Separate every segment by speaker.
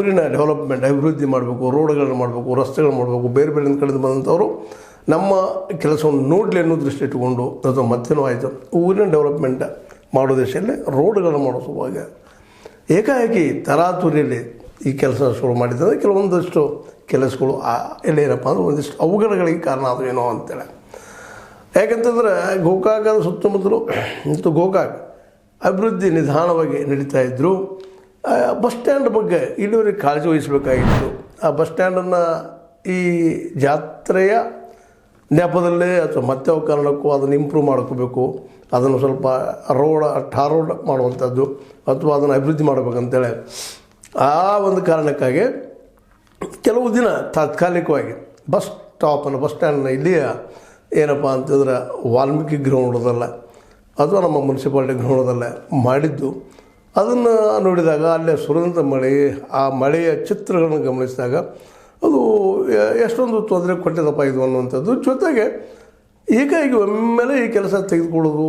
Speaker 1: ಊರಿನ ಡೆವಲಪ್ಮೆಂಟ್ ಅಭಿವೃದ್ಧಿ ಮಾಡಬೇಕು, ರೋಡ್ಗಳನ್ನು ಮಾಡಬೇಕು, ರಸ್ತೆಗಳು ಮಾಡಬೇಕು, ಬೇರೆ ಬೇರೆ ಕಳೆದು ಬಂದಂಥವರು ನಮ್ಮ ಕೆಲಸವನ್ನು ನೋಡಲಿ ಅನ್ನೋ ದೃಷ್ಟಿ ಇಟ್ಟುಕೊಂಡು ಅದು ಮತ್ತೇನೋ ಆಯಿತು ಊರಿನ ಡೆವಲಪ್ಮೆಂಟ್ ಮಾಡೋ ದೇಶದಲ್ಲಿ ರೋಡ್ಗಳನ್ನು ಮಾಡೋ ಸಲುವಾಗ ಏಕಾಏಕಿ ತರಾತುರಿಯಲ್ಲಿ ಈ ಕೆಲಸ ಶುರು ಮಾಡಿದರೆ ಕೆಲವೊಂದಷ್ಟು ಕೆಲಸಗಳು ಎಲ್ಲೇನಪ್ಪ ಅಂದ್ರೆ ಒಂದಿಷ್ಟು ಅವಘಡಗಳಿಗೆ ಕಾರಣ ಆದವೇನೋ ಅಂತೇಳಿ. ಯಾಕಂತಂದ್ರೆ ಗೋಕಾಕದ ಸುತ್ತಮುತ್ತಲು ಮತ್ತು ಗೋಕಾಕ್ ಅಭಿವೃದ್ಧಿ ನಿಧಾನವಾಗಿ ನಡೀತಾ ಇದ್ದರು. ಬಸ್ ಸ್ಟ್ಯಾಂಡ್ ಬಗ್ಗೆ ಇಲ್ಲಿವರೆಗೆ ಕಾಳಜಿ ವಹಿಸಬೇಕಾಗಿತ್ತು. ಆ ಬಸ್ ಸ್ಟ್ಯಾಂಡನ್ನು ಈ ಜಾತ್ರೆಯ ನೆಪದಲ್ಲೇ ಅಥವಾ ಮತ್ತೆ ಕಾರಣಕ್ಕೂ ಅದನ್ನು ಇಂಪ್ರೂವ್ ಮಾಡ್ಕೋಬೇಕು, ಅದನ್ನು ಸ್ವಲ್ಪ ಟಾರ್ ರೋಡ್ ಮಾಡುವಂಥದ್ದು ಅಥವಾ ಅದನ್ನು ಅಭಿವೃದ್ಧಿ ಮಾಡಬೇಕಂತೇಳಿ ಆ ಒಂದು ಕಾರಣಕ್ಕಾಗಿ ಕೆಲವು ದಿನ ತಾತ್ಕಾಲಿಕವಾಗಿ ಬಸ್ ಸ್ಟ್ಯಾಂಡನ್ನು ಇಲ್ಲಿಯ ಏನಪ್ಪ ಅಂತಂದ್ರೆ ವಾಲ್ಮೀಕಿ ಗ್ರೌಂಡದಲ್ಲ ಅಥವಾ ನಮ್ಮ ಮುನ್ಸಿಪಾಲ್ಟಿ ಗ್ರೌಂಡದಲ್ಲೇ ಮಾಡಿದ್ದು. ಅದನ್ನು ನೋಡಿದಾಗ ಅಲ್ಲೇ ಸುರಿದಂಥ ಮಳೆ, ಆ ಮಳೆಯ ಚಿತ್ರಗಳನ್ನು ಗಮನಿಸಿದಾಗ ಅದು ಎಷ್ಟೊಂದು ತೊಂದರೆ ಕೊಟ್ಟಿದ್ದಪ್ಪ ಇದು ಅನ್ನುವಂಥದ್ದು. ಜೊತೆಗೆ ಏಕಾಏಕಿ ಒಮ್ಮೆಲೆ ಈ ಕೆಲಸ ತೆಗೆದುಕೊಳ್ಳೋದು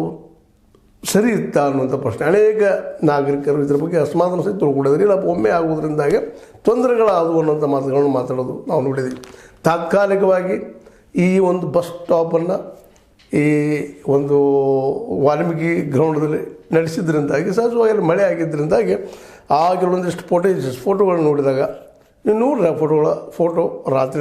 Speaker 1: ಸರಿ ಇತ್ತಾ ಅನ್ನುವಂಥ ಪ್ರಶ್ನೆ ಅನೇಕ ನಾಗರಿಕರು ಇದ್ರ ಬಗ್ಗೆ ಅಸಮಾಧಾನ ಸಹಿತ ತಿಳ್ಕೊಂಡಿದ್ದಾರೆ. ಇಲ್ಲ ಒಮ್ಮೆ ಆಗುವುದರಿಂದಾಗೆ ತೊಂದರೆಗಳಾದವು ಅನ್ನೋಂಥ ಮಾತುಗಳನ್ನು ಮಾತಾಡೋದು ನಾವು ನೋಡಿದ್ದೀವಿ. ತಾತ್ಕಾಲಿಕವಾಗಿ ಈ ಒಂದು ಬಸ್ ಸ್ಟಾಪನ್ನು ಈ ಒಂದು ವಾಲ್ಮೀಕಿ ಗ್ರೌಂಡಲ್ಲಿ ನಡೆಸಿದ್ರಿಂದಾಗಿ ಸಹಜವಾಗಿ ಮಳೆ ಆಗಿದ್ದರಿಂದಾಗಿ ಆ ಕೆಲವೊಂದಿಷ್ಟು ಫೋಟೋಗಳನ್ನು ನೋಡಿದಾಗ ನೀವು ನೋಡ್ರಿ ಆ ಫೋಟೋ ರಾತ್ರಿ